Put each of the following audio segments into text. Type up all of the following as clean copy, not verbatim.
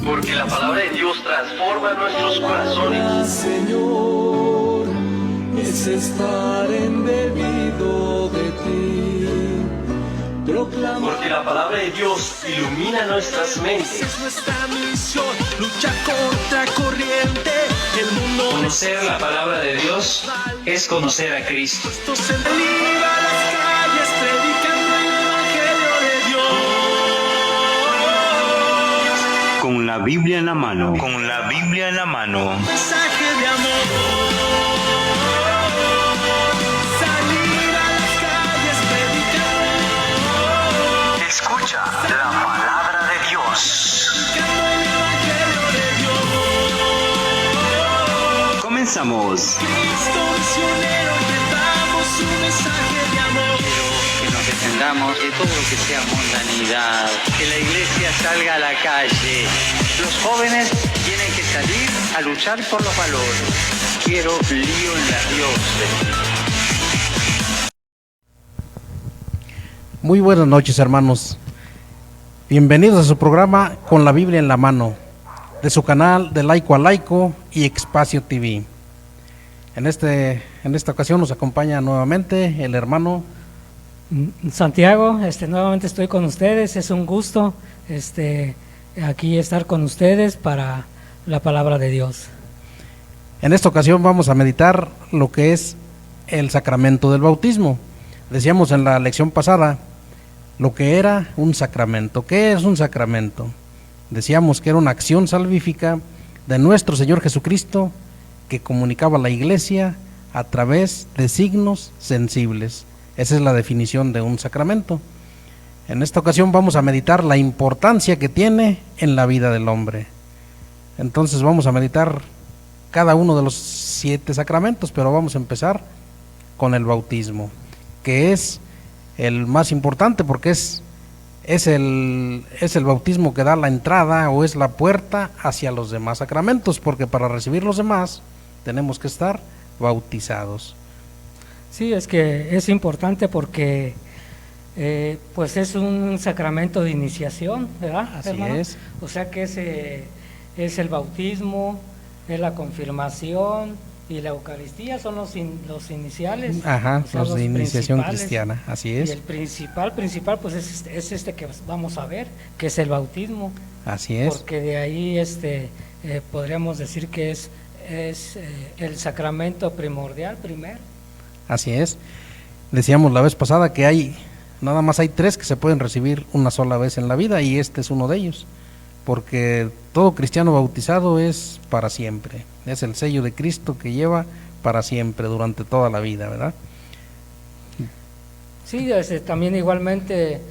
Porque la palabra de Dios transforma nuestros corazones. Señor, es estar embebido de ti. Porque la palabra de Dios ilumina nuestras mentes. Es nuestra misión, lucha contra corriente. El mundo Conocer la palabra de Dios es conocer a Cristo. se liba a las calles predicando el evangelio de Dios. Con la Biblia en la mano. Con la Biblia en la mano. Mensaje de amor. Salir a las calles predicando. Escucha la palabra de Dios. Predicando el evangelio de Dios. Comenzamos. Cristo misionero, llevamos un mensaje de amor. Que nos defendamos de todo lo que sea mundanidad, que la iglesia salga a la calle. Los jóvenes tienen que salir a luchar por los valores. Quiero lío en la diócesis. Muy buenas noches, hermanos. Bienvenidos a su programa Con la Biblia en la mano, de su canal de Laico a Laico y Espacio TV. En esta ocasión nos acompaña nuevamente el hermano Santiago. Nuevamente estoy con ustedes, es un gusto aquí estar con ustedes para la palabra de Dios. En esta ocasión vamos a meditar lo que es el sacramento del bautismo. Decíamos en la lección pasada lo que era un sacramento. ¿Qué es un sacramento? Decíamos que era una acción salvífica de nuestro Señor Jesucristo que comunicaba a la Iglesia a través de signos sensibles. Esa es la definición de un sacramento. En esta ocasión vamos a meditar la importancia que tiene en la vida del hombre. Entonces vamos a meditar cada uno de los 7 sacramentos, pero vamos a empezar con el bautismo, que es el más importante porque es el bautismo que da la entrada o es la puerta hacia los demás sacramentos, porque para recibir los demás tenemos que estar bautizados. Sí, es que es importante porque pues es un sacramento de iniciación, ¿verdad, Así hermano? es. O sea que es el bautismo, es la confirmación y la Eucaristía, son los iniciales. Ajá, o sea, los de iniciación principales. cristiana, así Y es. el principal pues es este que vamos a ver, que es el bautismo. Así es. Porque de ahí podríamos decir que es el sacramento primordial primero. Así es. Decíamos la vez pasada que nada más hay 3 que se pueden recibir una sola vez en la vida y este es uno de ellos, porque todo cristiano bautizado es para siempre, es el sello de Cristo que lleva para siempre, durante toda la vida, ¿verdad? Sí, también igualmente,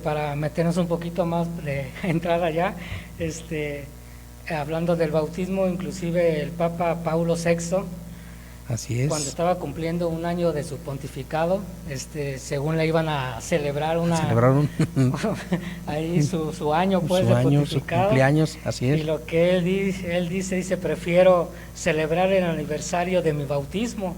para meternos un poquito más de entrar allá, hablando del bautismo, inclusive el Papa Paulo VI, Así es. cuando estaba cumpliendo un año de su pontificado, según le iban a celebrar Celebraron ahí su año pues su de año, su pontificado. cumpleaños, así es. Y lo que él dice, prefiero celebrar el aniversario de mi bautismo,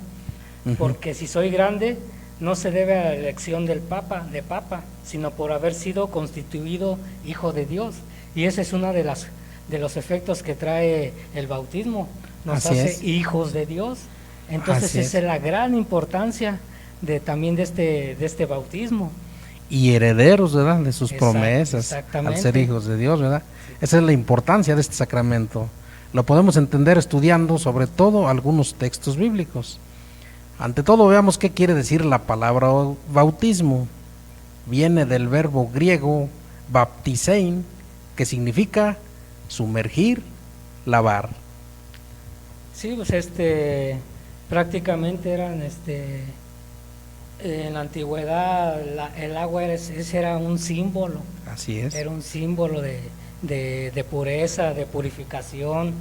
porque si soy grande, no se debe a la elección de papa, sino por haber sido constituido hijo de Dios. Y ese es uno de los efectos que trae el bautismo, nos Así hace es. hijos de Dios. Entonces Así esa es. es la gran importancia también de este bautismo. Y herederos, ¿verdad?, de sus Exacto, promesas, al exactamente. ser hijos de Dios, ¿verdad? Esa es la importancia de este sacramento. Lo podemos entender estudiando sobre todo algunos textos bíblicos. Ante todo, veamos qué quiere decir la palabra bautismo. Viene del verbo griego baptisein, que significa sumergir, lavar. Sí, pues prácticamente eran en la antigüedad el agua ese era un símbolo. Así es. Era un símbolo de pureza, de purificación.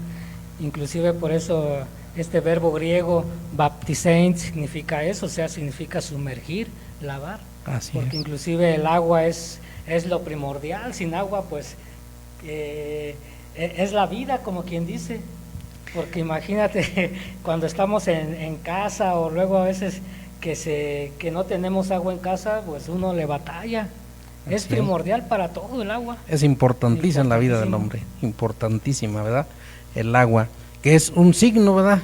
Inclusive por eso este verbo griego baptisein significa eso, o sea, significa sumergir, lavar. Así porque es. inclusive el agua es lo primordial. Sin agua pues es la vida, como quien dice. Porque imagínate cuando estamos en casa, o luego a veces que no tenemos agua en casa, pues uno le batalla. Es Así primordial para todo el agua. Es importantísima en la vida del hombre, importantísima, ¿verdad? El agua, que es un signo, ¿verdad?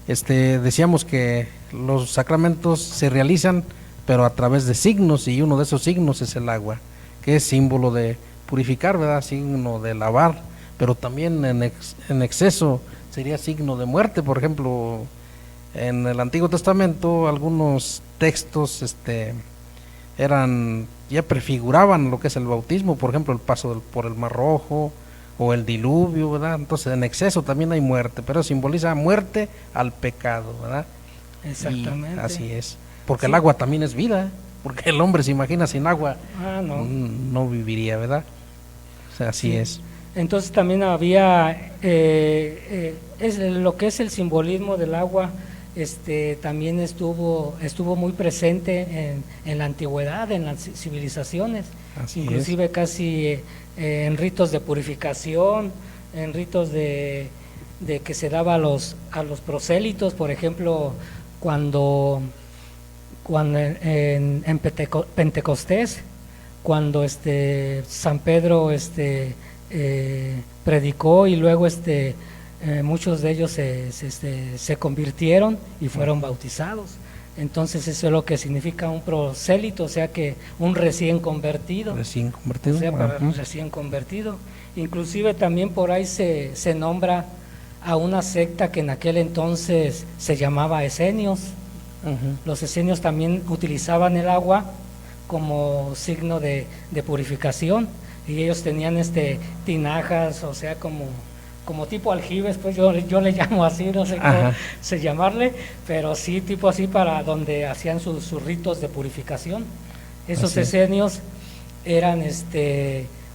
Decíamos que los sacramentos se realizan, pero a través de signos, y uno de esos signos es el agua, que es símbolo de purificar, ¿verdad? Signo de lavar, pero también en exceso sería signo de muerte. Por ejemplo, en el Antiguo Testamento algunos textos ya prefiguraban lo que es el bautismo, por ejemplo el paso por el Mar Rojo o el diluvio, ¿verdad? Entonces en exceso también hay muerte, pero simboliza muerte al pecado, ¿verdad? Exactamente. Y así es, porque Sí. el agua también es vida, porque el hombre se imagina sin agua No. no viviría, ¿verdad? O sea, así Sí. es. Entonces también había lo que es el simbolismo del agua, también estuvo muy presente en la antigüedad, en las civilizaciones, Así inclusive casi en ritos de purificación, en ritos de que se daba a los prosélitos, por ejemplo, cuando en Pentecostés, cuando San Pedro predicó, y luego muchos de ellos se convirtieron y fueron bautizados. Entonces eso es lo que significa un prosélito, o sea que un recién convertido. Recién convertido. O sea, recién convertido. Inclusive también por ahí se nombra a una secta que en aquel entonces se llamaba esenios. Los esenios también utilizaban el agua como signo de purificación, y ellos tenían tinajas, o sea, como tipo aljibes, pues yo le llamo así, no sé cómo se llamarle, pero sí tipo así, para donde hacían sus ritos de purificación. Esos esenios eran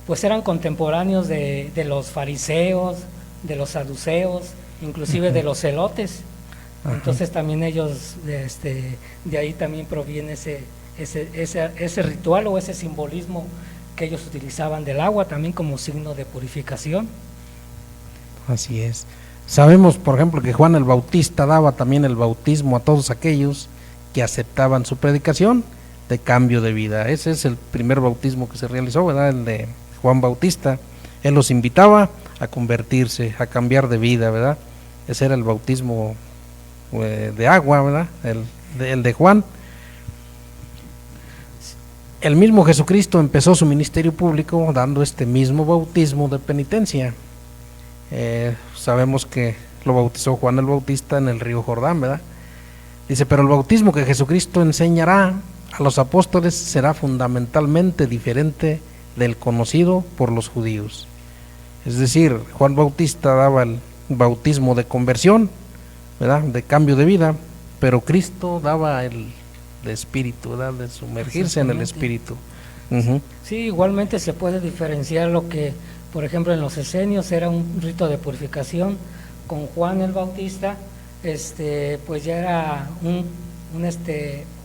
pues eran contemporáneos de los fariseos, de los saduceos, inclusive de los celotes. Entonces también ellos de ahí también proviene ese ritual o ese simbolismo que ellos utilizaban del agua también como signo de purificación. Así es. Sabemos, por ejemplo, que Juan el Bautista daba también el bautismo a todos aquellos que aceptaban su predicación de cambio de vida. Ese es el primer bautismo que se realizó, ¿verdad? El de Juan Bautista. Él los invitaba a convertirse, a cambiar de vida, ¿verdad? Ese era el bautismo de agua, ¿verdad? El de Juan. El mismo Jesucristo empezó su ministerio público dando este mismo bautismo de penitencia. Sabemos que lo bautizó Juan el Bautista en el río Jordán, ¿verdad? Dice, pero el bautismo que Jesucristo enseñará a los apóstoles será fundamentalmente diferente del conocido por los judíos. Es decir, Juan Bautista daba el bautismo de conversión, ¿verdad? De cambio de vida, pero Cristo daba el de espíritu, ¿verdad? De sumergirse en el espíritu. Sí, igualmente se puede diferenciar lo que, por ejemplo, en los esenios era un rito de purificación. Con Juan el Bautista, pues ya era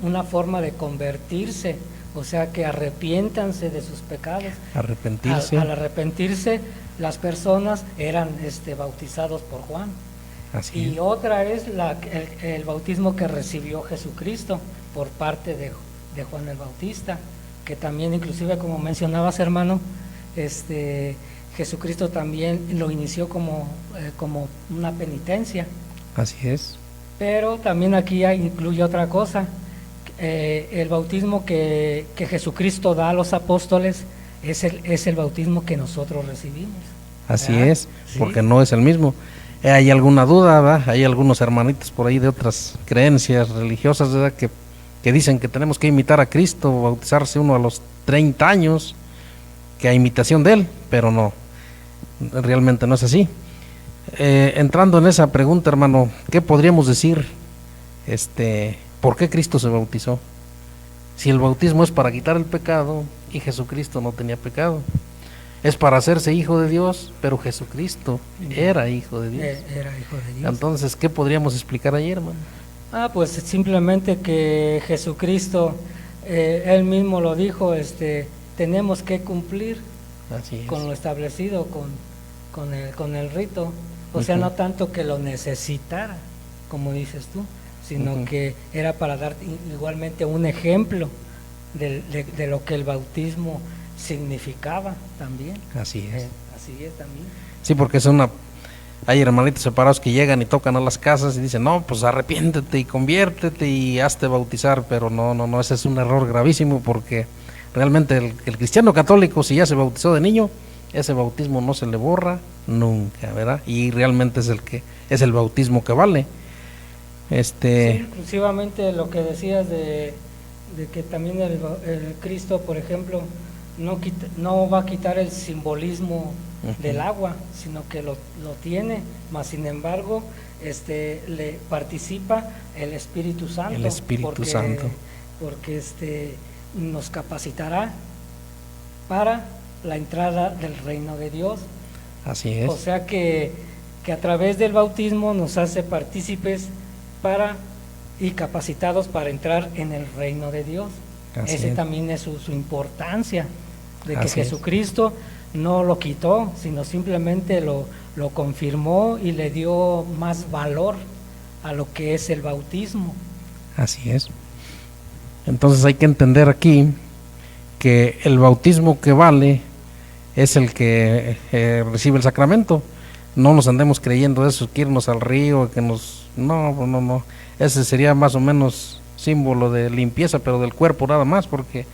una forma de convertirse, o sea que arrepiéntanse de sus pecados. Arrepentirse. Al arrepentirse, las personas eran bautizados por Juan. Así Y es. otra es el bautismo que recibió Jesucristo por parte de Juan el Bautista, que también, inclusive, como mencionabas, hermano, Jesucristo también lo inició como una penitencia. Así es. Pero también aquí incluye otra cosa, el bautismo que Jesucristo da a los apóstoles es el bautismo que nosotros recibimos. Así ¿verdad? es, Sí. porque no es el mismo. Hay alguna duda, ¿verdad? Hay algunos hermanitos por ahí de otras creencias religiosas, ¿verdad? Que dicen que tenemos que imitar a Cristo, bautizarse uno a los 30 años, que a imitación de Él, pero no, realmente no es así. Entrando en esa pregunta, hermano, ¿qué podríamos decir? ¿Por qué Cristo se bautizó? Si el bautismo es para quitar el pecado y Jesucristo no tenía pecado. Es para hacerse hijo de Dios, pero Jesucristo era hijo de Dios. Era hijo de Dios. Entonces, ¿qué podríamos explicar ayer, hermano? Pues simplemente que Jesucristo, Él mismo lo dijo, tenemos que cumplir Así es. con lo establecido, con el rito. O sea, no tanto que lo necesitara, como dices tú, sino que era para dar igualmente un ejemplo de lo que el bautismo significaba también. Así es. Así es también. Sí, porque hay hermanitos separados que llegan y tocan a las casas y dicen, no, pues arrepiéntete y conviértete y hazte bautizar, pero no, ese es un error gravísimo, porque realmente el cristiano católico, si ya se bautizó de niño, ese bautismo no se le borra nunca, ¿verdad? Y realmente es el bautismo que vale. Sí, inclusivamente lo que decías de que también el Cristo, por ejemplo, no va a quitar el simbolismo del agua, sino que lo tiene, mas sin embargo le participa el Espíritu Santo. El Espíritu Santo. Porque nos capacitará para la entrada del reino de Dios. Así es. O sea que a través del bautismo nos hace partícipes y capacitados para entrar en el reino de Dios. Ese también es su importancia, de que Jesucristo no lo quitó, sino simplemente lo confirmó y le dio más valor a lo que es el bautismo. Así es. Entonces hay que entender aquí que el bautismo que vale es el que recibe el sacramento. No nos andemos creyendo eso, que irnos al río, que no. Ese sería más o menos símbolo de limpieza, pero del cuerpo nada más, porque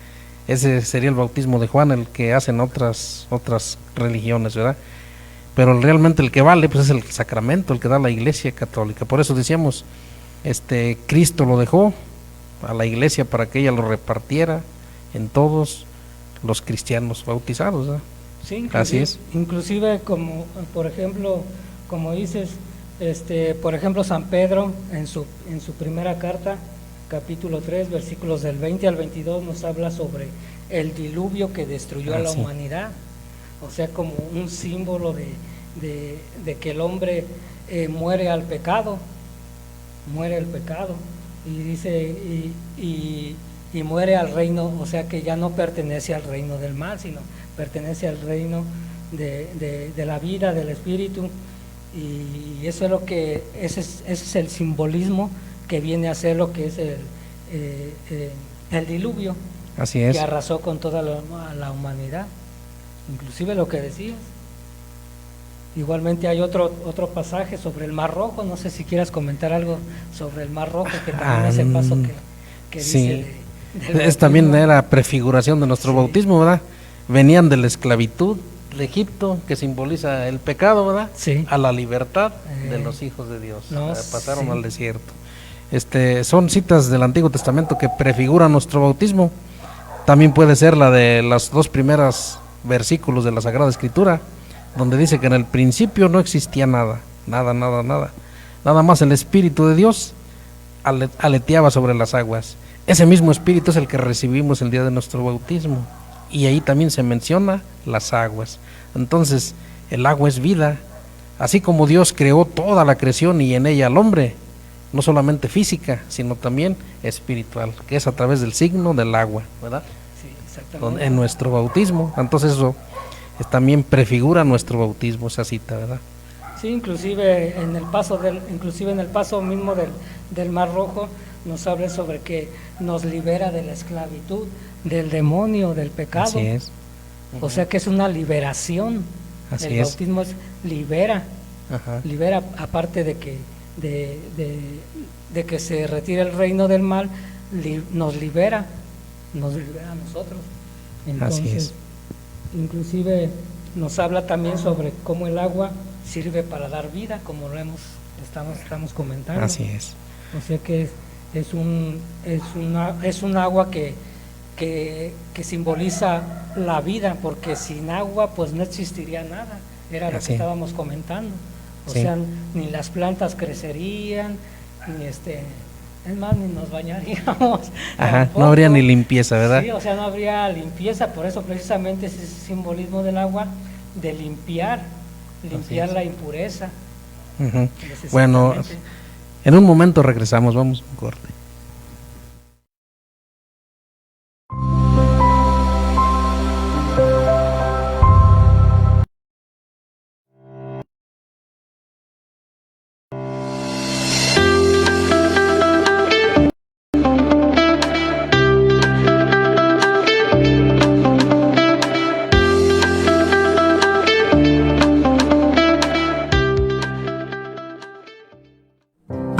ese sería el bautismo de Juan, el que hacen otras religiones, ¿verdad? Pero realmente el que vale pues es el sacramento, el que da la Iglesia Católica. Por eso decíamos, Cristo lo dejó a la Iglesia para que ella lo repartiera en todos los cristianos bautizados, ¿verdad? Sí, así es. Inclusive como por ejemplo, como dices, por ejemplo San Pedro en su primera carta, capítulo 3, versículos del 20 al 22, nos habla sobre el diluvio que destruyó a la humanidad. O sea, como un símbolo de que el hombre muere al pecado, y dice y muere al reino, o sea que ya no pertenece al reino del mal, sino pertenece al reino de la vida, del espíritu. Y eso es lo que ese es el simbolismo que viene a ser lo que es el diluvio. Así es. Que arrasó con toda la humanidad, inclusive lo que decías. Igualmente hay otro pasaje sobre el Mar Rojo. No sé si quieras comentar algo sobre el Mar Rojo, que también ese paso que sí, dice también era prefiguración de nuestro bautismo, ¿verdad? Venían de la esclavitud de Egipto, que simboliza el pecado, ¿verdad? Sí. A la libertad de los hijos de Dios. Pasaron al desierto. Son citas del Antiguo Testamento que prefiguran nuestro bautismo. También puede ser la de los 2 primeros versículos de la Sagrada Escritura, donde dice que en el principio no existía nada. Nada más el Espíritu de Dios aleteaba sobre las aguas. Ese mismo Espíritu es el que recibimos el día de nuestro bautismo, y ahí también se menciona las aguas. Entonces el agua es vida, así como Dios creó toda la creación y en ella al hombre, no solamente física, sino también espiritual, que es a través del signo del agua, ¿verdad? Sí, exactamente. En nuestro bautismo. Entonces eso también prefigura nuestro bautismo, esa cita, ¿verdad? Sí, inclusive en el paso mismo del Mar Rojo nos habla sobre que nos libera de la esclavitud, del demonio, del pecado. Así es. O sea que es una liberación. Así el bautismo libera, aparte de que se retire el reino del mal, nos libera a nosotros. Entonces, así es. Inclusive nos habla también sobre cómo el agua sirve para dar vida, como estamos comentando. Así es. O sea que es un agua que simboliza la vida, porque sin agua pues no existiría nada, era lo que estábamos comentando. O sea, ni las plantas crecerían, ni es más, ni nos bañaríamos. No habría ni limpieza, ¿verdad? Sí, o sea, no habría limpieza, por eso precisamente ese simbolismo del agua, de limpiar la impureza. Bueno, en un momento regresamos, vamos a un corte.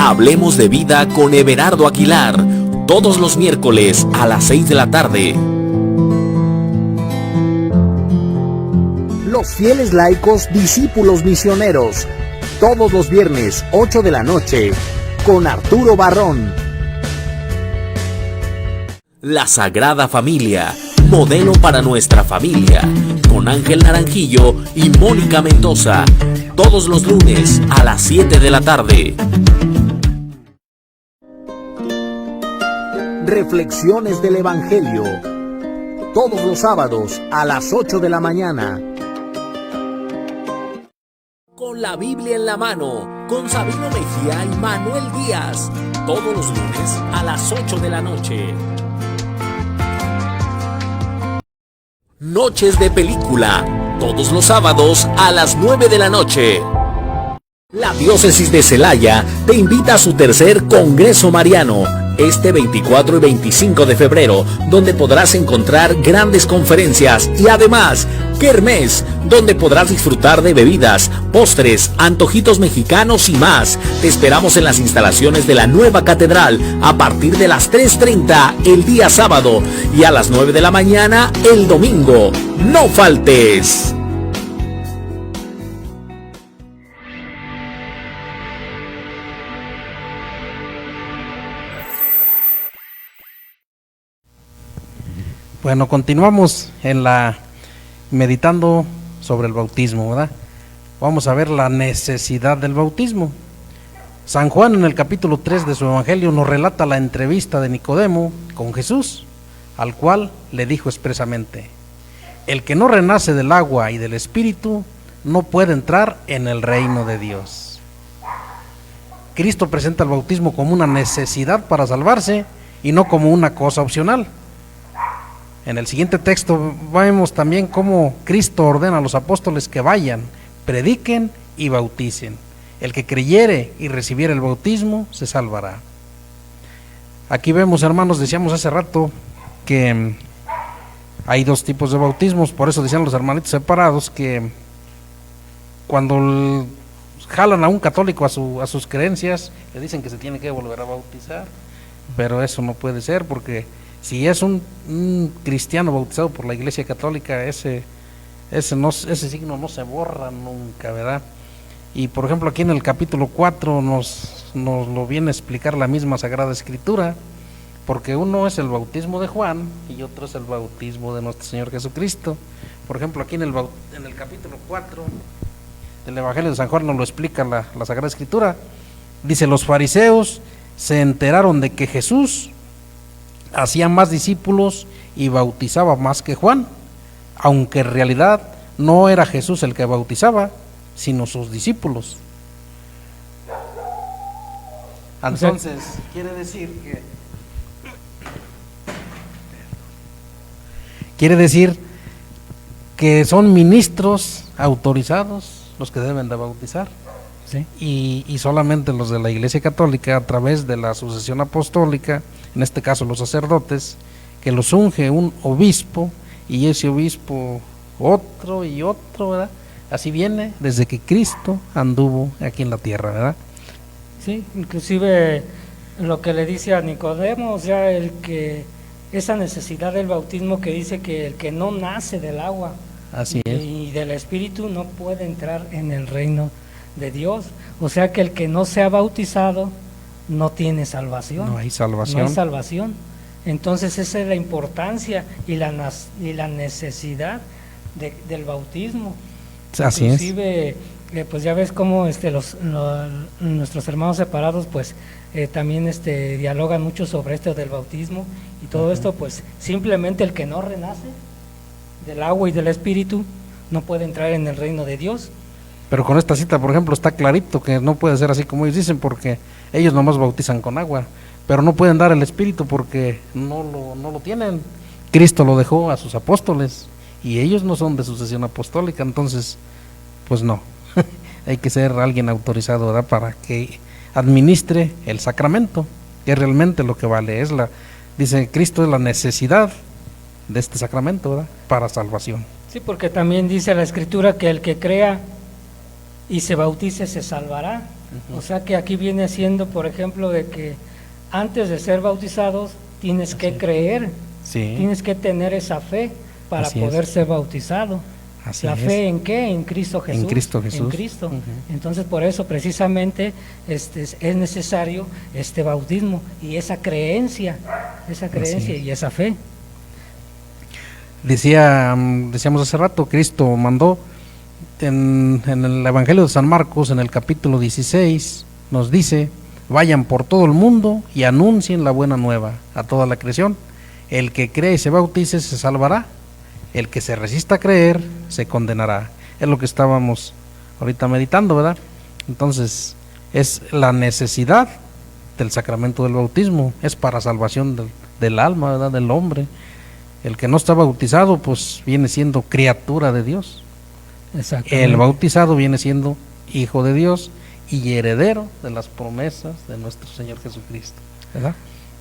Hablemos de vida con Everardo Aguilar, todos los miércoles a las 6 de la tarde. Los fieles laicos, discípulos misioneros, todos los viernes 8 de la noche, con Arturo Barrón. La Sagrada Familia, modelo para nuestra familia, con Ángel Naranjillo y Mónica Mendoza, todos los lunes a las 7 de la tarde. Reflexiones del Evangelio, todos los sábados a las 8 de la mañana. Con la Biblia en la mano, con Sabino Mejía y Manuel Díaz, todos los lunes a las 8 de la noche. Noches de película, todos los sábados a las 9 de la noche. La Diócesis de Celaya te invita a su tercer Congreso Mariano, este 24 y 25 de febrero, donde podrás encontrar grandes conferencias y además kermés, donde podrás disfrutar de bebidas, postres, antojitos mexicanos y más. Te esperamos en las instalaciones de la nueva catedral a partir de las 3:30 el día sábado y a las 9 de la mañana el domingo. ¡No faltes! Bueno, continuamos meditando sobre el bautismo, ¿verdad? Vamos a ver la necesidad del bautismo. San Juan en el capítulo 3 de su Evangelio nos relata la entrevista de Nicodemo con Jesús, al cual le dijo expresamente: el que no renace del agua y del Espíritu no puede entrar en el reino de Dios. Cristo presenta el bautismo como una necesidad para salvarse y no como una cosa opcional. En el siguiente texto vemos también cómo Cristo ordena a los apóstoles que vayan, prediquen y bauticen. El que creyere y recibiere el bautismo se salvará. Aquí vemos, hermanos, decíamos hace rato que hay dos tipos de bautismos, por eso decían los hermanitos separados que cuando jalan a un católico a sus creencias, le dicen que se tiene que volver a bautizar, pero eso no puede ser, porque si es un cristiano bautizado por la Iglesia Católica, ese signo no se borra nunca, ¿verdad? Y por ejemplo aquí en el capítulo 4 nos lo viene a explicar la misma Sagrada Escritura, porque uno es el bautismo de Juan y otro es el bautismo de nuestro Señor Jesucristo. Por ejemplo aquí en el capítulo 4 del Evangelio de San Juan nos lo explica la Sagrada Escritura. Dice: los fariseos se enteraron de que Jesús hacía más discípulos y bautizaba más que Juan, aunque en realidad no era Jesús el que bautizaba, sino sus discípulos. Entonces, quiere decir que son ministros autorizados los que deben de bautizar. ¿Sí? Y solamente los de la Iglesia Católica, a través de la sucesión apostólica, en este caso los sacerdotes, que los unge un obispo, y ese obispo otro y otro, ¿verdad? Así viene desde que Cristo anduvo aquí en la tierra, ¿verdad? Sí, inclusive lo que le dice a Nicodemo, o sea, esa necesidad del bautismo que dice que el que no nace del agua y del Espíritu no puede entrar en el reino de Dios. O sea que el que no sea bautizado no tiene salvación. No hay salvación. No hay salvación. Entonces esa es la importancia y la necesidad del bautismo. Así inclusive, pues ya ves cómo nuestros hermanos separados pues también dialogan mucho sobre esto del bautismo y todo esto, pues simplemente el que no renace del agua y del Espíritu no puede entrar en el reino de Dios. Pero con esta cita, por ejemplo, está clarito que no puede ser así como ellos dicen, porque ellos nomás bautizan con agua, pero no pueden dar el Espíritu porque no lo tienen. Cristo lo dejó a sus apóstoles y ellos no son de sucesión apostólica, entonces, pues no. Hay que ser alguien autorizado, ¿verdad?, para que administre el sacramento, que es realmente lo que vale. Dice Cristo, es la necesidad de este sacramento, ¿verdad?, para salvación. Sí, porque también dice la Escritura que el que crea y se bautice se salvará, O sea que aquí viene siendo, por ejemplo, de que antes de ser bautizados tienes que creer, Sí. tienes que tener esa fe para Así es. poder ser bautizado. Así ¿La es. fe en qué? En Cristo Jesús. En Cristo Jesús. En Cristo. Ujú. Entonces, por eso precisamente es necesario este bautismo y esa creencia y esa fe. Decíamos hace rato, Cristo mandó en el Evangelio de San Marcos, en el capítulo 16, nos dice: vayan por todo el mundo y anuncien la buena nueva a toda la creación. El que cree y se bautice se salvará, el que se resista a creer se condenará. Es lo que estábamos ahorita meditando, ¿verdad? Entonces, es la necesidad del sacramento del bautismo, es para salvación del alma, ¿verdad? Del hombre. El que no está bautizado, pues viene siendo criatura de Dios. Exactamente. El bautizado viene siendo hijo de Dios y heredero de las promesas de nuestro Señor Jesucristo, ¿verdad?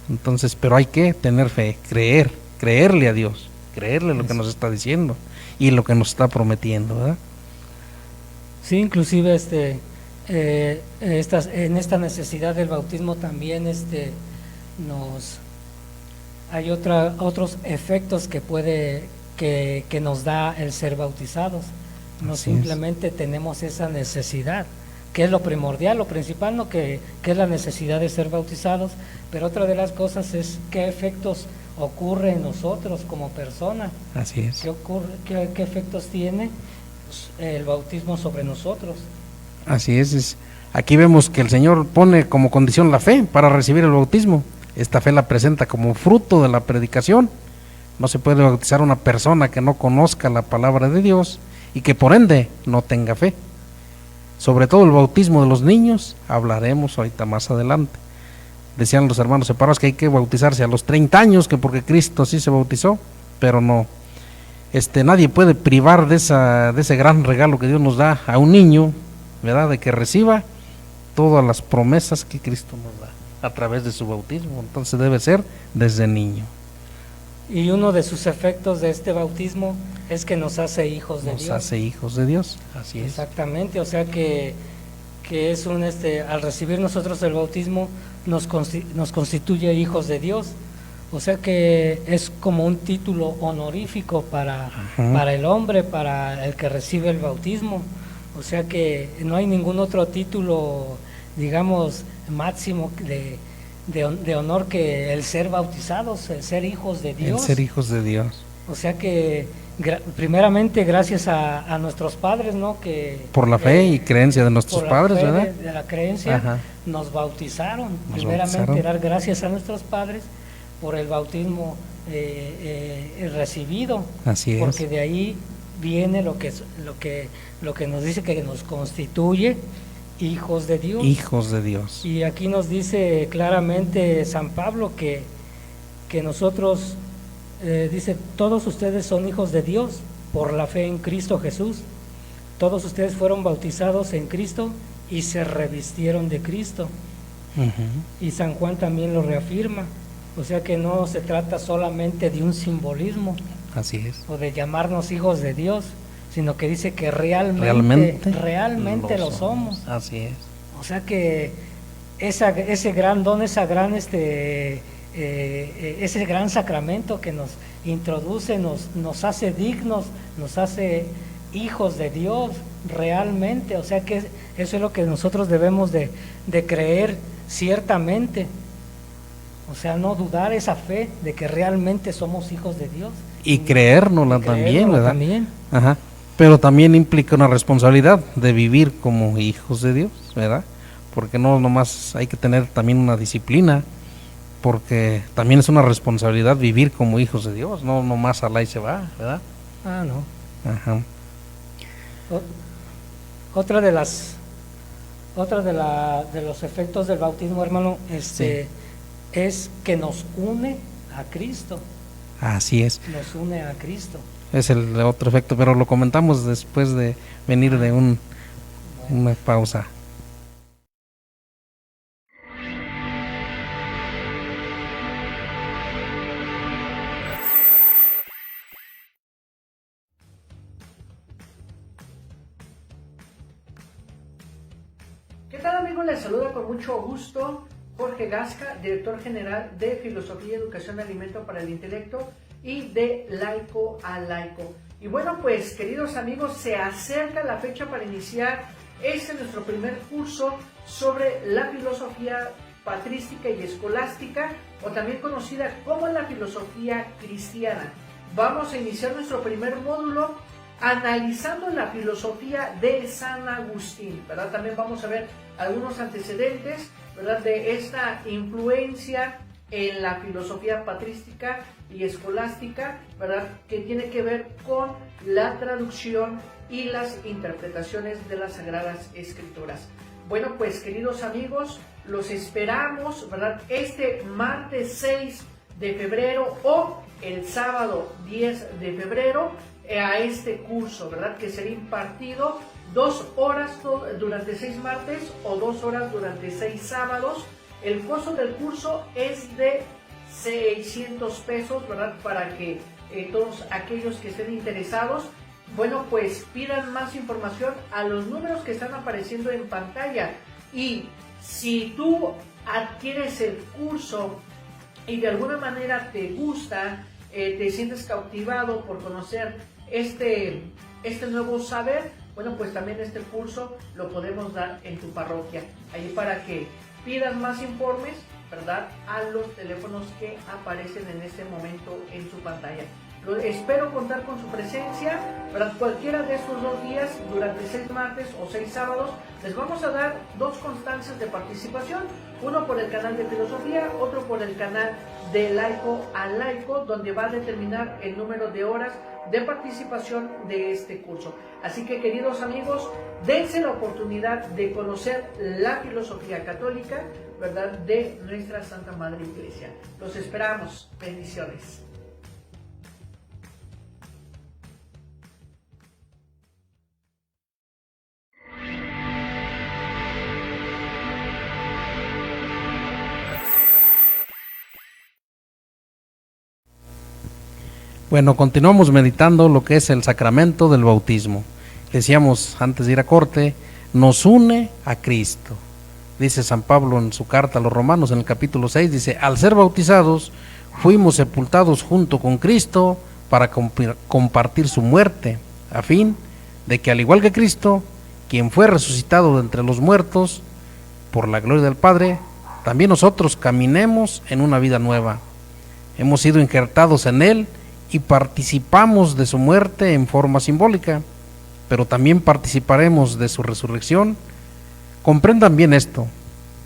Entonces, pero hay que tener fe, creerle a Dios, creerle lo que nos está diciendo y lo que nos está prometiendo, ¿verdad? Sí, inclusive en esta necesidad del bautismo también hay otros efectos que nos da el ser bautizados. No Así simplemente tenemos esa necesidad, que es lo primordial, lo principal, ¿no? que es la necesidad de ser bautizados, pero otra de las cosas es qué efectos ocurre en nosotros como personas. Así es. ¿Qué efectos tiene el bautismo sobre nosotros? Así es. Aquí vemos que el Señor pone como condición la fe para recibir el bautismo. Esta fe la presenta como fruto de la predicación. No se puede bautizar a una persona que no conozca la palabra de Dios y que por ende no tenga fe. Sobre todo el bautismo de los niños, hablaremos ahorita más adelante. Decían los hermanos separados que hay que bautizarse a los 30 años, que porque Cristo sí se bautizó, pero no. Nadie puede privar de ese gran regalo que Dios nos da a un niño, ¿verdad? De que reciba todas las promesas que Cristo nos da a través de su bautismo. Entonces debe ser desde niño. Y uno de sus efectos de este bautismo es que nos hace hijos de Dios. Nos hace hijos de Dios, así es. Exactamente, o sea que es al recibir nosotros el bautismo nos constituye hijos de Dios. O sea que es como un título honorífico para el hombre, para el que recibe el bautismo. O sea que no hay ningún otro título, digamos, máximo de honor que el ser bautizados, el ser hijos de Dios. El ser hijos de Dios. O sea que primeramente gracias a nuestros padres, ¿no? Que por la fe y creencia de nuestros padres, ¿verdad? De la creencia nos bautizaron. Primeramente dar gracias a nuestros padres por el bautismo recibido. Así es. Porque de ahí viene lo que nos dice que nos constituye hijos de Dios. Hijos de Dios. Y aquí nos dice claramente San Pablo que nosotros, dice, todos ustedes son hijos de Dios por la fe en Cristo Jesús. Todos ustedes fueron bautizados en Cristo y se revistieron de Cristo. Y San Juan también lo reafirma. O sea que no se trata solamente de un simbolismo. Así es. O de llamarnos hijos de Dios, sino que dice que realmente lo somos. Así es. O sea que ese gran don, ese gran sacramento que nos introduce, nos hace dignos, nos hace hijos de Dios realmente. O sea que eso es lo que nosotros debemos de creer ciertamente. O sea, no dudar esa fe de que realmente somos hijos de Dios. Y creérnosla también, ¿verdad? También. Ajá. Pero también implica una responsabilidad de vivir como hijos de Dios, ¿verdad? Porque no nomás hay que tener también una disciplina, porque también es una responsabilidad vivir como hijos de Dios, no nomás alá y se va, ¿verdad? Ah, no. Ajá. Otra de los efectos del bautismo, hermano, es que nos une a Cristo. Así es. Nos une a Cristo. Es el otro efecto, pero lo comentamos después de venir de una pausa. ¿Qué tal, amigos? Les saluda con mucho gusto Jorge Gasca, director general de Filosofía y Educación de Alimento para el Intelecto y de Laico a Laico. Y bueno, pues queridos amigos, se acerca la fecha para iniciar nuestro primer curso sobre la filosofía patrística y escolástica, o también conocida como la filosofía cristiana. Vamos a iniciar nuestro primer módulo analizando la filosofía de San Agustín, ¿verdad? También vamos a ver algunos antecedentes, ¿verdad?, de esta influencia en la filosofía patrística y escolástica, ¿verdad?, que tiene que ver con la traducción y las interpretaciones de las Sagradas Escrituras. Bueno, pues queridos amigos, los esperamos, ¿verdad?, este martes 6 de febrero o el sábado 10 de febrero a este curso, ¿verdad?, que será impartido 2 horas durante 6 martes o 2 horas durante 6 sábados. El costo del curso es de 600 pesos, ¿verdad?, para que todos aquellos que estén interesados, bueno, pues pidan más información a los números que están apareciendo en pantalla. Y si tú adquieres el curso y de alguna manera te gusta, te sientes cautivado por conocer este nuevo saber, bueno, pues también este curso lo podemos dar en tu parroquia, ahí para que pidas más informes, ¿verdad?, a los teléfonos que aparecen en este momento en su pantalla. Espero contar con su presencia, ¿verdad? Cualquiera de estos 2 días, durante 6 martes o 6 sábados, les vamos a dar 2 constancias de participación, uno por el canal de filosofía, otro por el canal de Laico a Laico, donde va a determinar el número de horas de participación de este curso. Así que, queridos amigos, dense la oportunidad de conocer la filosofía católica, ¿verdad?, de nuestra Santa Madre Iglesia. Los esperamos. Bendiciones. Bueno, continuamos meditando lo que es el sacramento del bautismo. Decíamos antes de ir a corte, nos une a Cristo. Dice San Pablo en su carta a los Romanos en el capítulo 6, dice: al ser bautizados, fuimos sepultados junto con Cristo para compartir su muerte, a fin de que, al igual que Cristo, quien fue resucitado de entre los muertos, por la gloria del Padre, también nosotros caminemos en una vida nueva. Hemos sido injertados en Él y participamos de su muerte en forma simbólica, pero también participaremos de su resurrección. Comprendan bien esto: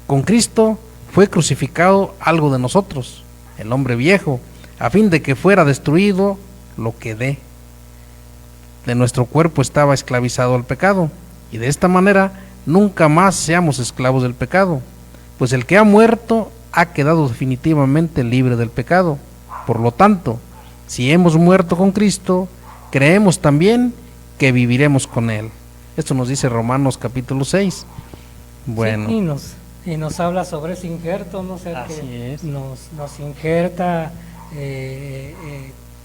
con Cristo fue crucificado algo de nosotros, el hombre viejo, a fin de que fuera destruido lo que de nuestro cuerpo estaba esclavizado al pecado, y de esta manera nunca más seamos esclavos del pecado, pues el que ha muerto ha quedado definitivamente libre del pecado. Por lo tanto, si hemos muerto con Cristo, creemos también que viviremos con Él. Esto nos dice Romanos capítulo 6. Bueno. Sí, y nos habla sobre ese injerto, ¿no? O sea, que nos injerta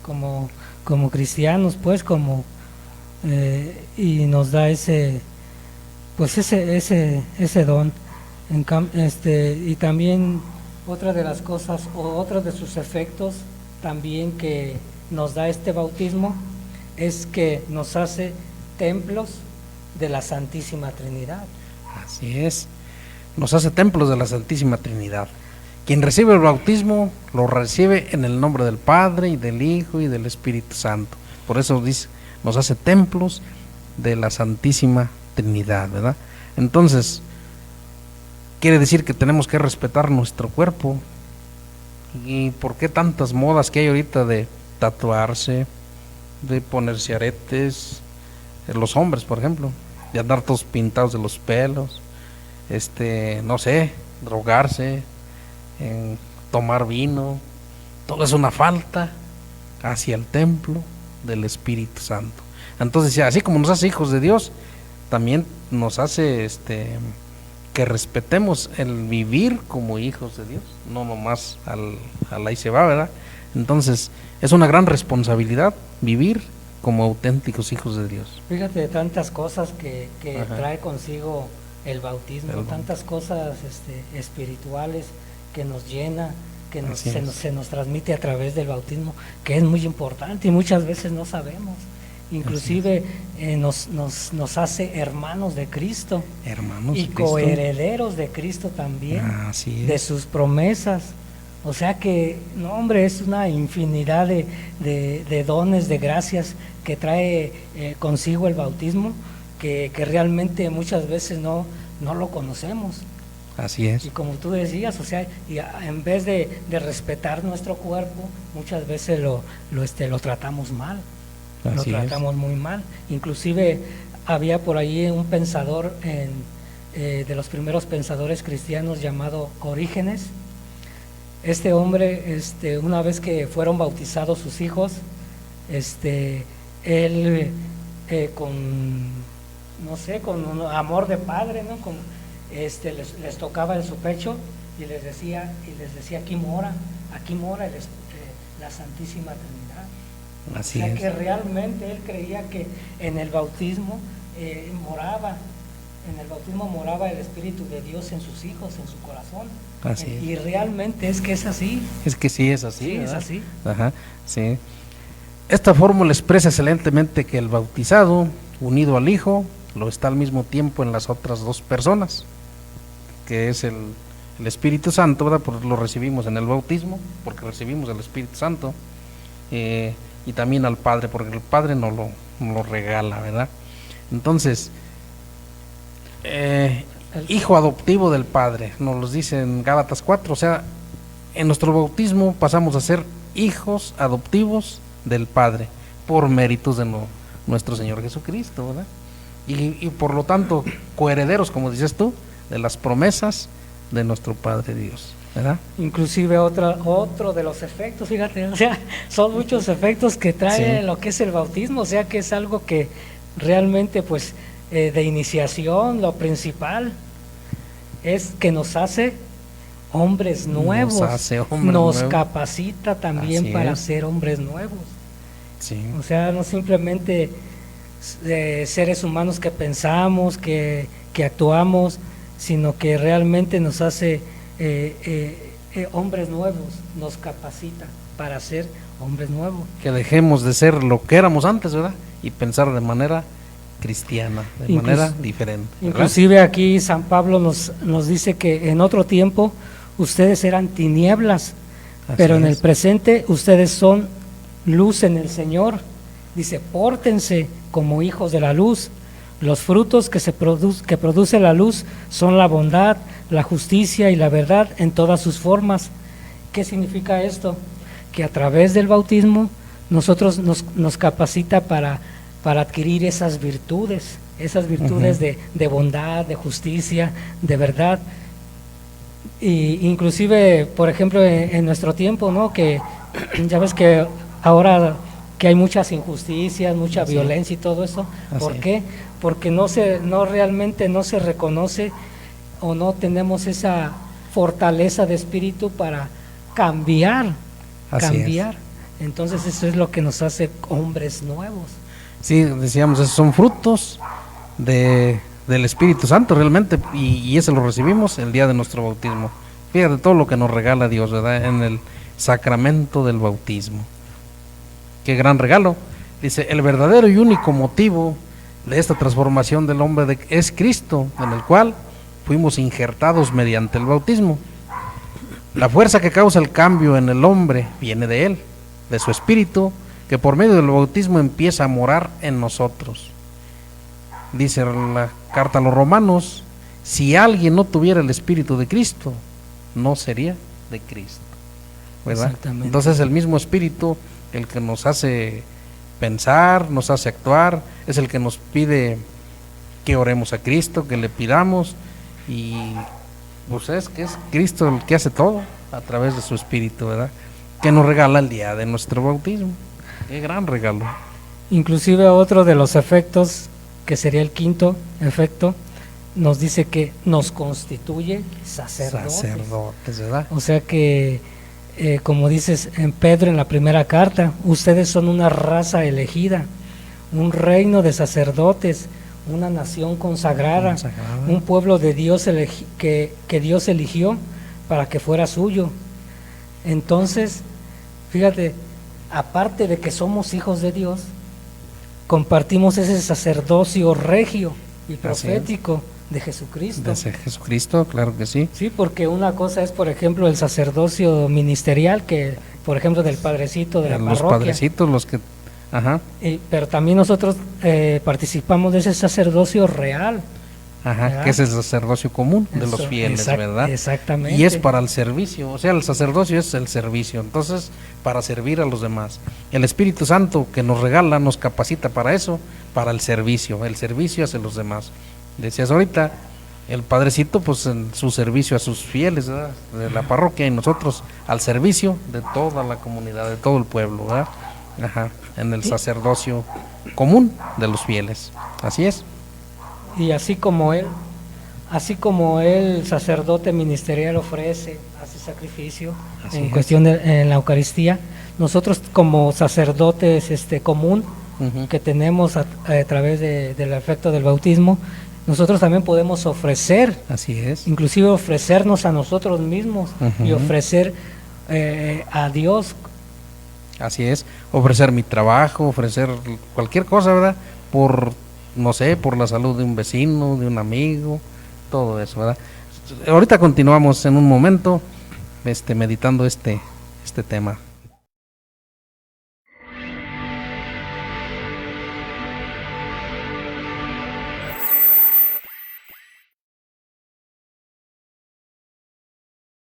como cristianos, pues, y nos da ese don. Y también otra de las cosas, o otro de sus efectos también que nos da este bautismo, es que nos hace templos de la Santísima Trinidad. Así es, nos hace templos de la Santísima Trinidad. Quien recibe el bautismo lo recibe en el nombre del Padre y del Hijo y del Espíritu Santo. Por eso dice, nos hace templos de la Santísima Trinidad, ¿verdad? Entonces, quiere decir que tenemos que respetar nuestro cuerpo. ¿Y por qué tantas modas que hay ahorita de tatuarse, de ponerse aretes? Los hombres, por ejemplo, de andar todos pintados de los pelos, no sé, drogarse, tomar vino. Todo es una falta hacia el templo del Espíritu Santo. Entonces, así como nos hace hijos de Dios, también nos hace que respetemos el vivir como hijos de Dios, no nomás al ahí se va, ¿verdad? Entonces, es una gran responsabilidad vivir como auténticos hijos de Dios. Fíjate de tantas cosas que trae consigo el bautismo, tantas cosas espirituales que nos llena, que se nos transmite a través del bautismo, que es muy importante y muchas veces no sabemos. Inclusive nos hace hermanos de Cristo, y coherederos de Cristo también, de sus promesas. O sea que, no hombre, es una infinidad de dones, de gracias que trae consigo el bautismo, que realmente muchas veces no lo conocemos. Así es. Y como tú decías, o sea, en vez de respetar nuestro cuerpo, muchas veces lo tratamos mal. Lo tratamos muy mal. Inclusive había por ahí un pensador de los primeros pensadores cristianos llamado Orígenes. Este hombre, una vez que fueron bautizados sus hijos, él con un amor de padre, ¿no? Les tocaba en su pecho y les decía, aquí mora la Santísima Trinidad. Así o sea es. que realmente él creía que en el bautismo moraba el Espíritu de Dios en sus hijos, en su corazón. Así es. Y realmente es que es así. Es que sí es así. Sí, ¿verdad? es así. Ajá, sí. Esta fórmula expresa excelentemente que el bautizado, unido al Hijo, lo está al mismo tiempo en las otras dos personas, que es el Espíritu Santo, ¿verdad? Porque lo recibimos en el bautismo, porque recibimos el Espíritu Santo, y también al Padre, porque el Padre nos lo regala, ¿verdad? Entonces, hijo adoptivo del Padre, nos lo dice en Gálatas 4, o sea, en nuestro bautismo pasamos a ser hijos adoptivos del Padre, por méritos de nuestro Señor Jesucristo, ¿verdad? Y por lo tanto, coherederos, como dices tú, de las promesas de nuestro Padre Dios, ¿verdad? Inclusive otro de los efectos, fíjate, o sea, son muchos efectos que trae lo que es el bautismo, o sea que es algo que realmente pues de iniciación, lo principal es que nos hace hombres nuevos, nos capacita también para ser hombres nuevos. Sí. O sea, no simplemente seres humanos que pensamos, que actuamos, sino que realmente nos hace hombres nuevos, nos capacita para ser hombres nuevos. Que dejemos de ser lo que éramos antes, ¿verdad? Y pensar de manera cristiana, manera diferente, ¿verdad? Inclusive aquí San Pablo nos dice que en otro tiempo ustedes eran tinieblas, pero en el presente ustedes son luz en el Señor. Dice, pórtense como hijos de la luz. Los frutos que produce la luz son la bondad, la justicia y la verdad en todas sus formas. ¿Qué significa esto? Que a través del bautismo nosotros nos capacita para adquirir esas virtudes de bondad, de justicia, de verdad. Y inclusive, por ejemplo, en nuestro tiempo, ¿no? Que ya ves que ahora que hay muchas injusticias, mucha violencia y todo eso. ¿Por qué? Porque realmente no se reconoce o no tenemos esa fortaleza de espíritu para cambiar. Entonces eso es lo que nos hace hombres nuevos. Sí, decíamos, esos son frutos del Espíritu Santo realmente, y ese lo recibimos el día de nuestro bautismo. Fíjate todo lo que nos regala Dios, ¿verdad? En el sacramento del bautismo. Qué gran regalo. Dice, el verdadero y único motivo de esta transformación del hombre es Cristo, en el cual fuimos injertados mediante el bautismo. La fuerza que causa el cambio en el hombre viene de él, de su espíritu, que por medio del bautismo empieza a morar en nosotros. Dice la carta a los Romanos, si alguien no tuviera el espíritu de Cristo, no sería de Cristo, ¿verdad? Entonces es el mismo espíritu el que nos hace pensar, nos hace actuar, es el que nos pide que oremos a Cristo, que le pidamos, y pues es que es Cristo el que hace todo a través de su espíritu, ¿verdad? Que nos regala el día de nuestro bautismo. Qué gran regalo. Inclusive otro de los efectos, que sería el quinto efecto, nos dice que nos constituye sacerdotes, ¿verdad? O sea que como dices en Pedro en la primera carta, ustedes son una raza elegida, un reino de sacerdotes, una nación consagrada, un pueblo de Dios que Dios eligió para que fuera suyo. Entonces, fíjate, aparte de que somos hijos de Dios, compartimos ese sacerdocio regio y profético de Jesucristo. De Jesucristo, claro que sí. Sí, porque una cosa es, por ejemplo, el sacerdocio ministerial, que, por ejemplo, del padrecito de la los parroquia. padrecitos, los que... Ajá. Pero también nosotros participamos de ese sacerdocio real. Ajá, ¿verdad? Que es el sacerdocio común de los fieles, ¿verdad? Exactamente. Y es para el servicio, o sea, el sacerdocio es el servicio, entonces, para servir a los demás. El Espíritu Santo que nos regala, nos capacita para eso, para el servicio hacia los demás. Decías ahorita, el padrecito, pues en su servicio a sus fieles, ¿verdad? De la parroquia, y nosotros al servicio de toda la comunidad, de todo el pueblo, ¿verdad? Ajá, en el sacerdocio común de los fieles, así es. Y así como el sacerdote ministerial hace sacrificio en cuestión en la Eucaristía, nosotros como sacerdotes común que tenemos a través del efecto del bautismo, nosotros también podemos ofrecer, así es, inclusive ofrecernos a nosotros mismos y ofrecer a Dios. Así es, ofrecer mi trabajo, ofrecer cualquier cosa, ¿verdad? Por, no sé, por la salud de un vecino, de un amigo, todo eso, ¿verdad? Ahorita continuamos en un momento meditando este tema.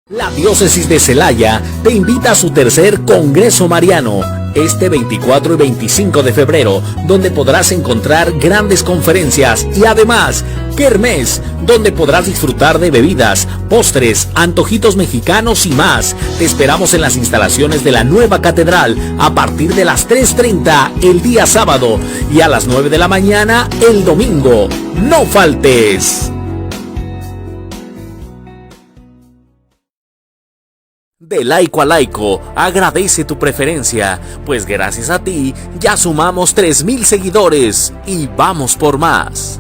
La Diócesis de Celaya te invita a su tercer Congreso Mariano, este 24 y 25 de febrero, donde podrás encontrar grandes conferencias y además kermés, donde podrás disfrutar de bebidas, postres, antojitos mexicanos y más. Te esperamos en las instalaciones de la nueva catedral a partir de las 3:30 el día sábado y a las 9 de la mañana el domingo. ¡No faltes! De laico a laico, agradece tu preferencia, pues gracias a ti ya sumamos 3,000 seguidores y vamos por más.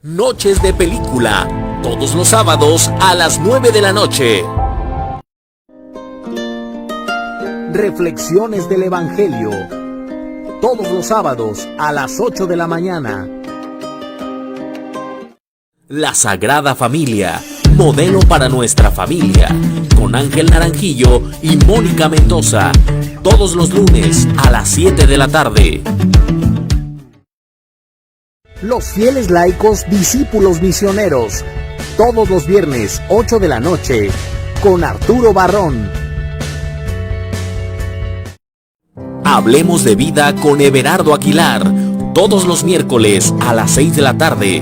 Noches de película, todos los sábados a las 9 de la noche. Reflexiones del Evangelio. Todos los sábados a las 8 de la mañana. La Sagrada Familia, modelo para nuestra familia, con Ángel Naranjillo y Mónica Mendoza, todos los lunes a las 7 de la tarde. Los fieles laicos, discípulos misioneros, todos los viernes 8 de la noche, con Arturo Barrón. Hablemos de vida con Everardo Aguilar, todos los miércoles a las 6 de la tarde.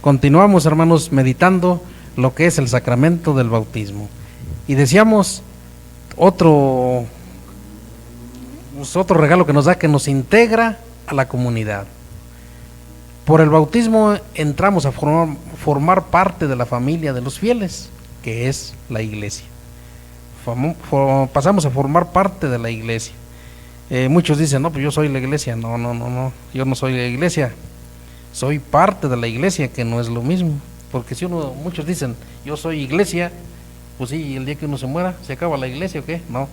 Continuamos, hermanos, meditando lo que es el sacramento del bautismo. Y decíamos otro regalo que nos da, que nos integra a la comunidad. Por el bautismo entramos a formar parte de la familia de los fieles, que es la iglesia. Pasamos a formar parte de la iglesia. Muchos dicen, no, pues yo soy la iglesia. No, yo no soy la iglesia. Soy parte de la iglesia, que no es lo mismo. Porque si muchos dicen, yo soy iglesia, pues sí, el día que uno se muera, ¿se acaba la iglesia o qué? No.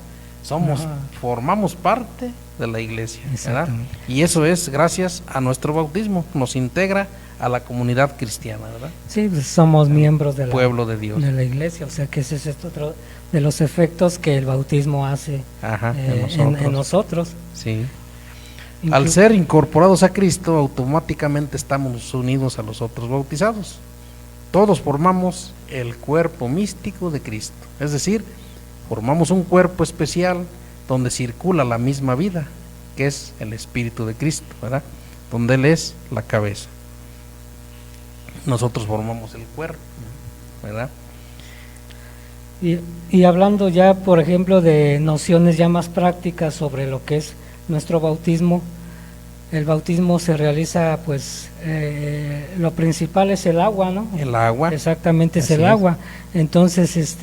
Formamos parte de la iglesia, ¿verdad? Y eso es gracias a nuestro bautismo, nos integra a la comunidad cristiana, ¿verdad? Sí, pues somos miembros del pueblo de Dios, de la iglesia, o sea que ese es otro de los efectos que el bautismo hace en nosotros. Sí. Al ser incorporados a Cristo, automáticamente estamos unidos a los otros bautizados. Todos formamos el cuerpo místico de Cristo, es decir, formamos un cuerpo especial donde circula la misma vida, que es el Espíritu de Cristo, ¿verdad? Donde Él es la cabeza. Nosotros formamos el cuerpo, ¿verdad? Y hablando ya, por ejemplo, de nociones ya más prácticas sobre lo que es nuestro bautismo, el bautismo se realiza, pues, lo principal es el agua, ¿no? El agua. Exactamente, es el agua. Entonces,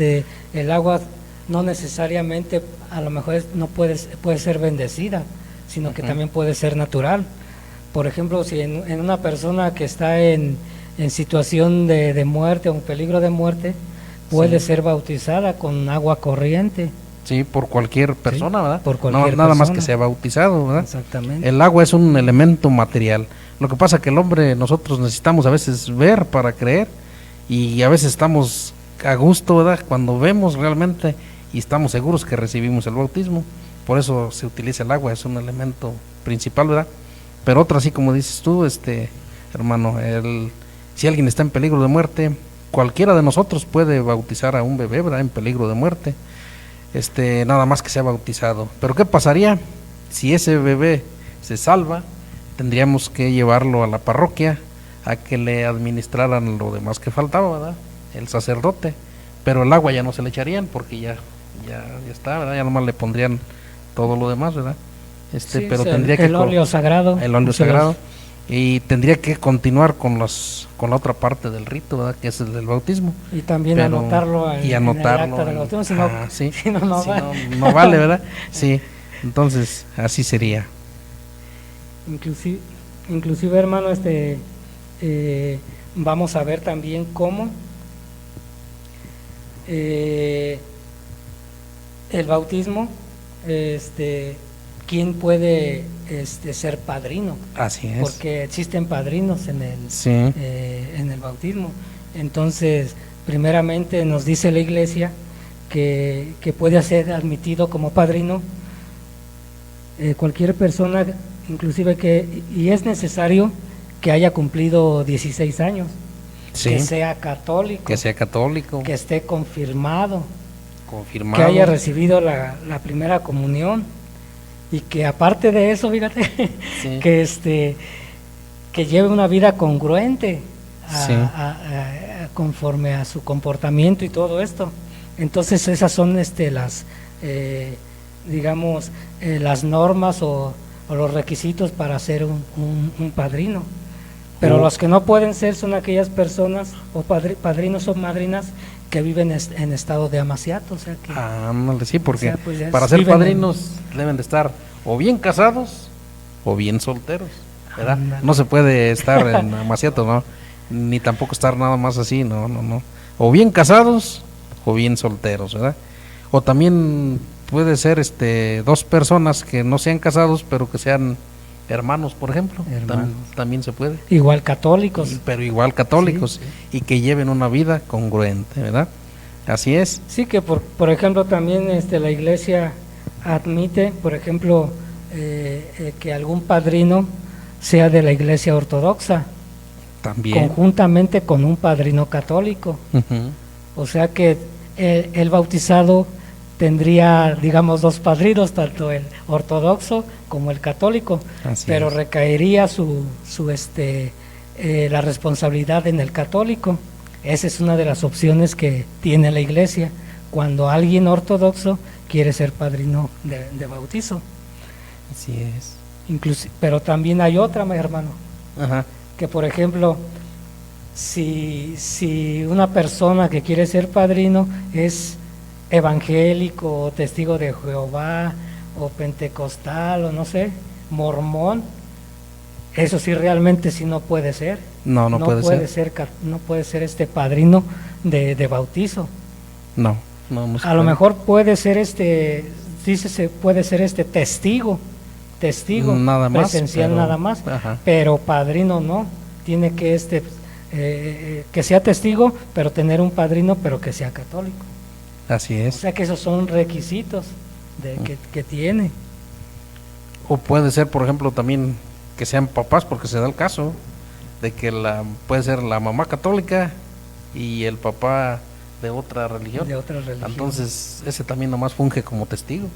el agua no necesariamente, a lo mejor no puede ser bendecida, sino que también puede ser natural. Por ejemplo, si en una persona que está en situación de muerte o en peligro de muerte, puede ser bautizada con agua corriente. Sí, por cualquier persona, Sí, ¿verdad? por cualquier nada más persona. que sea bautizado, ¿verdad? Exactamente. El agua es un elemento material. Lo que pasa que el hombre, nosotros necesitamos a veces ver para creer, y a veces estamos a gusto, ¿verdad? Cuando vemos realmente y estamos seguros que recibimos el bautismo. Por eso se utiliza el agua, es un elemento principal, ¿verdad? Pero otro, así como dices tú, hermano, si alguien está en peligro de muerte, cualquiera de nosotros puede bautizar a un bebé, ¿verdad? En peligro de muerte. Nada más que sea bautizado. Pero ¿qué pasaría si ese bebé se salva? Tendríamos que llevarlo a la parroquia a que le administraran lo demás que faltaba, ¿verdad? El sacerdote. Pero el agua ya no se le echarían porque ya está, ¿verdad? Ya nomás le pondrían todo lo demás, ¿verdad? Sí, pero es tendría el óleo sagrado. El óleo sagrado. Y tendría que continuar con la otra parte del rito, ¿verdad? Que es el del bautismo. Y también anotarlo en el acta del bautismo, si no vale, ¿verdad? Sí, entonces así sería. Inclusive, hermano, vamos a ver también cómo el bautismo, quién puede ser padrino. Así es. Porque existen padrinos en el bautismo. Entonces, primeramente nos dice la Iglesia que puede ser admitido como padrino cualquier persona, inclusive y es necesario que haya cumplido 16 años, que sea católico, que esté confirmado, que haya recibido la primera comunión, y que aparte de eso, fíjate, que lleve una vida congruente conforme a su comportamiento y todo esto. Entonces esas son las normas o los requisitos para ser un padrino. Pero los que no pueden ser son aquellas personas o padrinos o madrinas que viven en estado de amaciato, o sea que... sí, porque pues para ser padrinos deben de estar o bien casados o bien solteros, ¿verdad? No se puede estar en amaciato, ¿no? Ni tampoco estar nada más así, no. O bien casados o bien solteros, ¿verdad? O también puede ser dos personas que no sean casados, pero que sean hermanos, por ejemplo. También se puede. Igual católicos. Pero igual católicos, sí. Y que lleven una vida congruente, ¿verdad? Así es. Sí, que por ejemplo también la Iglesia admite, por ejemplo, que algún padrino sea de la Iglesia ortodoxa. También. Conjuntamente con un padrino católico. O sea que el bautizado tendría, digamos, dos padrinos, tanto el ortodoxo como el católico. Pero recaería la responsabilidad en el católico. Esa es una de las opciones que tiene la Iglesia cuando alguien ortodoxo quiere ser padrino de bautizo. Así es. Pero también hay otra, mi hermano. Ajá. Que por ejemplo, si una persona que quiere ser padrino es evangélico o testigo de Jehová o pentecostal o no sé, mormón, eso sí realmente sí no puede ser. No puede ser. No puede ser padrino de bautizo. No a lo mejor puede ser puede ser testigo nada más, presencial, nada más, pero padrino no, tiene que que sea testigo, pero tener un padrino, pero que sea católico. Así es. O sea que esos son requisitos que tiene. O puede ser, por ejemplo, también que sean papás, porque se da el caso de que puede ser la mamá católica y el papá de otra religión. Entonces ese también nomás funge como testigo.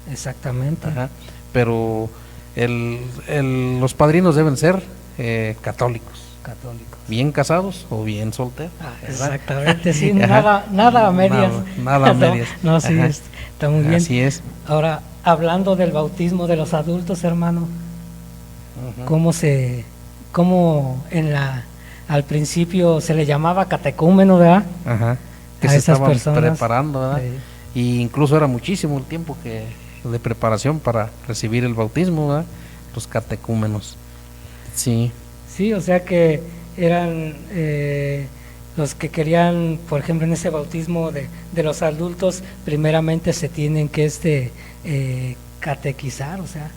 Exactamente. Pero los padrinos deben ser católicos. Católicos. Bien casados o bien solteros. Exactamente, sí, Ajá. nada a medias. Nada a medias. No, sí, Ajá. está muy bien. Así es. Ahora, hablando del bautismo de los adultos, hermano, cómo al principio se le llamaba catecúmeno, ¿verdad? Ajá. Que A se esas estaban personas. preparando, ¿verdad? Sí. Y incluso era muchísimo el tiempo de preparación para recibir el bautismo, ¿verdad? Los catecúmenos. Sí. Sí, o sea que eran los que querían, por ejemplo, en ese bautismo de los adultos, primeramente se tienen que catequizar, o sea,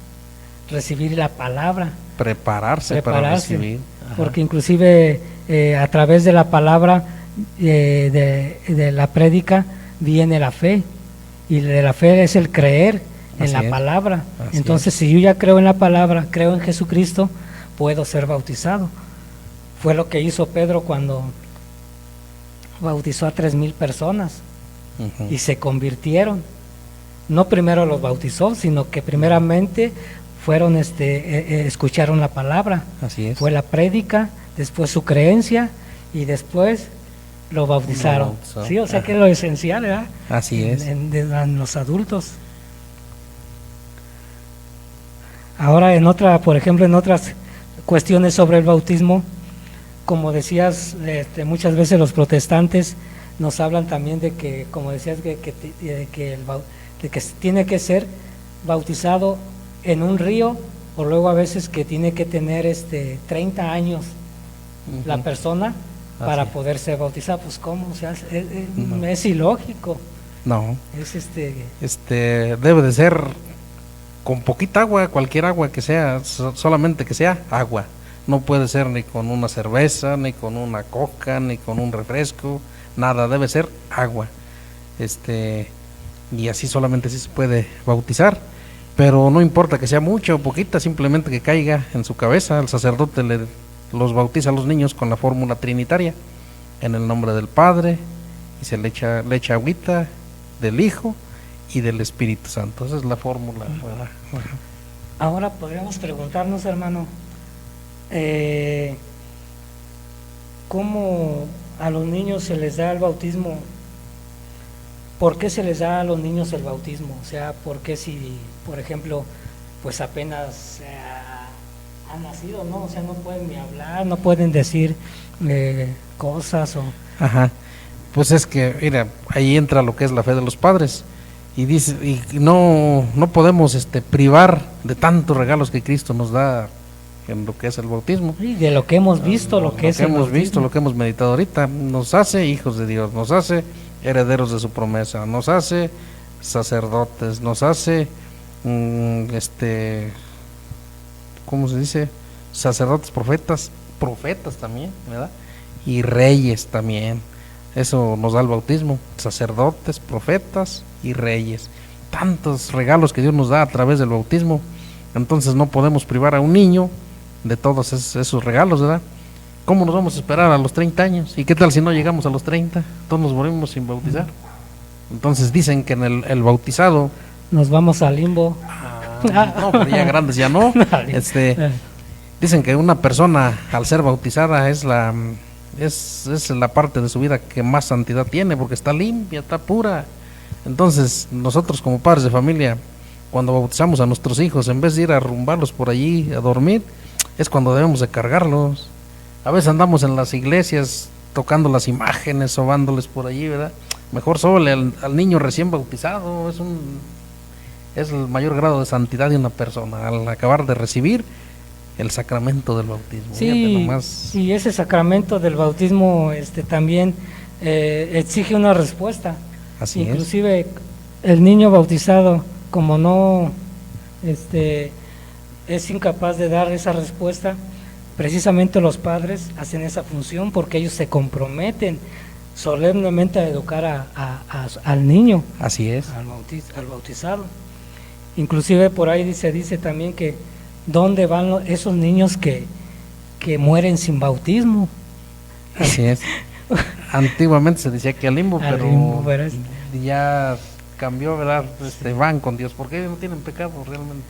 recibir la palabra. Prepararse para recibir. Ajá. Porque inclusive a través de la palabra, de la prédica, viene la fe, y de la fe es el creer en la palabra. Entonces, si yo ya creo en la palabra, creo en Jesucristo, puedo ser bautizado. Fue lo que hizo Pedro cuando bautizó a 3,000 personas y se convirtieron. No primero los bautizó, sino que primeramente fueron escucharon la palabra. Así es. Fue la prédica, después su creencia y después lo bautizaron. Sí, o sea que es lo esencial, ¿verdad? Así es. En los adultos. Ahora por ejemplo, en otras cuestiones sobre el bautismo, como decías, muchas veces los protestantes nos hablan también de que, como decías, de que tiene que ser bautizado en un río, o luego a veces que tiene que tener 30 años la persona para poder ser bautizado. Pues cómo, o sea, es ilógico. No. Es debe de ser con poquita agua, cualquier agua que sea, solamente que sea agua. No puede ser ni con una cerveza, ni con una coca, ni con un refresco, nada, debe ser agua. Y así solamente así se puede bautizar, pero no importa que sea mucha o poquita, simplemente que caiga en su cabeza. El sacerdote los bautiza a los niños con la fórmula trinitaria, en el nombre del Padre, y se le echa agüita, del Hijo y del Espíritu Santo. Esa es la fórmula, ¿verdad? Ahora podríamos preguntarnos, hermano, ¿cómo a los niños se les da el bautismo? ¿Por qué se les da a los niños el bautismo? O sea, ¿por qué si, por ejemplo, pues apenas han nacido, ¿no? O sea, no pueden ni hablar, no pueden decir cosas o... Ajá. Pues es que, mira, ahí entra lo que es la fe de los padres. Y dice, y no podemos privar de tantos regalos que Cristo nos da en lo que es el bautismo. Y de lo que hemos visto, lo que hemos visto, lo que hemos meditado ahorita, nos hace hijos de Dios, nos hace herederos de su promesa, nos hace sacerdotes, nos hace ¿cómo se dice? Sacerdotes, profetas también, ¿verdad? Y reyes también. Eso nos da el bautismo, sacerdotes, profetas y reyes. Tantos regalos que Dios nos da a través del bautismo. Entonces no podemos privar a un niño de todos esos regalos, ¿verdad? ¿Cómo nos vamos a esperar a los 30 años? ¿Y qué tal si no llegamos a los 30? Todos nos morimos sin bautizar. Entonces dicen que en el bautizado... Nos vamos al limbo. No, pero ya grandes ya no. Dicen que una persona al ser bautizada es la parte de su vida que más santidad tiene, porque está limpia, está pura. Entonces nosotros como padres de familia, cuando bautizamos a nuestros hijos, en vez de ir a arrumbarlos por allí a dormir, es cuando debemos de cargarlos. A veces andamos en las iglesias tocando las imágenes, sobándoles por allí, ¿verdad? Mejor sóbale al niño recién bautizado. Es el mayor grado de santidad de una persona al acabar de recibir el sacramento del bautismo. Sí, y ese sacramento del bautismo también exige una respuesta. Así inclusive es. El niño bautizado, como no es incapaz de dar esa respuesta, precisamente los padres hacen esa función, porque ellos se comprometen solemnemente a educar al niño. Así es. Al bautizado. Inclusive por ahí dice también que ¿dónde van esos niños que mueren sin bautismo? Así es. Antiguamente se decía que al limbo, pero ya cambió, ¿verdad? Van con Dios, porque ellos no tienen pecado realmente.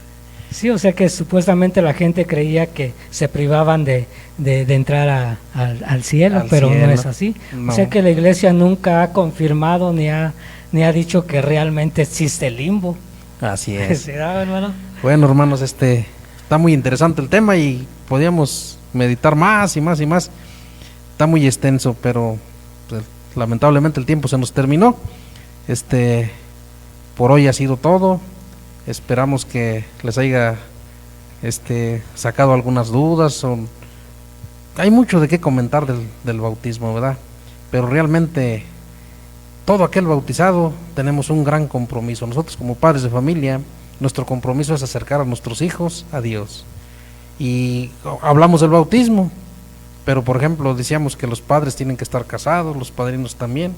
Sí, o sea que supuestamente la gente creía que se privaban de entrar al cielo, pero no es así. No. O sea que la iglesia nunca ha confirmado ni ha dicho que realmente existe el limbo. Así es. ¿Será, hermano? Bueno, hermanos, está muy interesante el tema y podíamos meditar más y más y más. Está muy extenso, pero pues, lamentablemente el tiempo se nos terminó. Por hoy ha sido todo. Esperamos que les haya sacado algunas dudas. Hay mucho de qué comentar del bautismo, ¿verdad? Pero realmente todo aquel bautizado tenemos un gran compromiso. Nosotros como padres de familia, nuestro compromiso es acercar a nuestros hijos a Dios. Y hablamos del bautismo, pero por ejemplo decíamos que los padres tienen que estar casados, los padrinos también.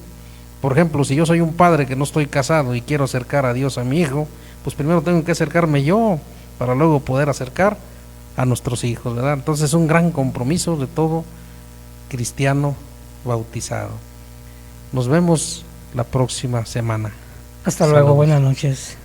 Por ejemplo, si yo soy un padre que no estoy casado y quiero acercar a Dios a mi hijo, pues primero tengo que acercarme yo para luego poder acercar a nuestros hijos, ¿verdad? Entonces es un gran compromiso de todo cristiano bautizado. Nos vemos la próxima semana. Hasta luego, buenas noches.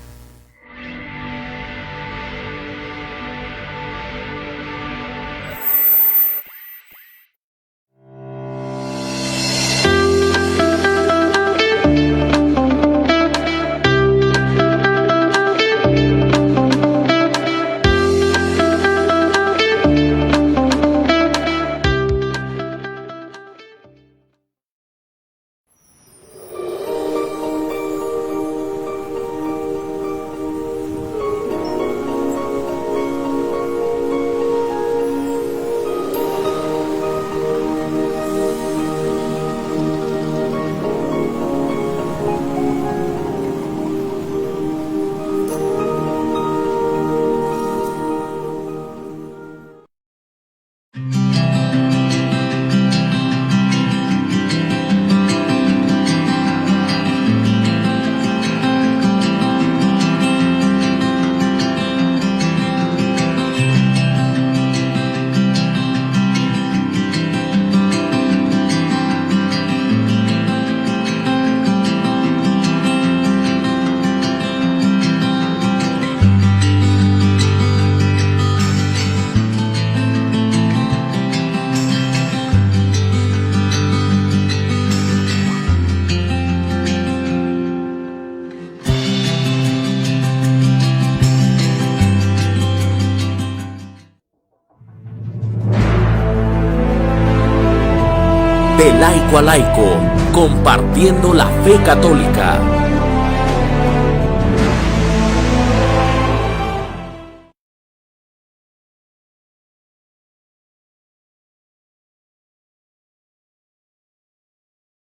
De laico a laico, compartiendo la fe católica.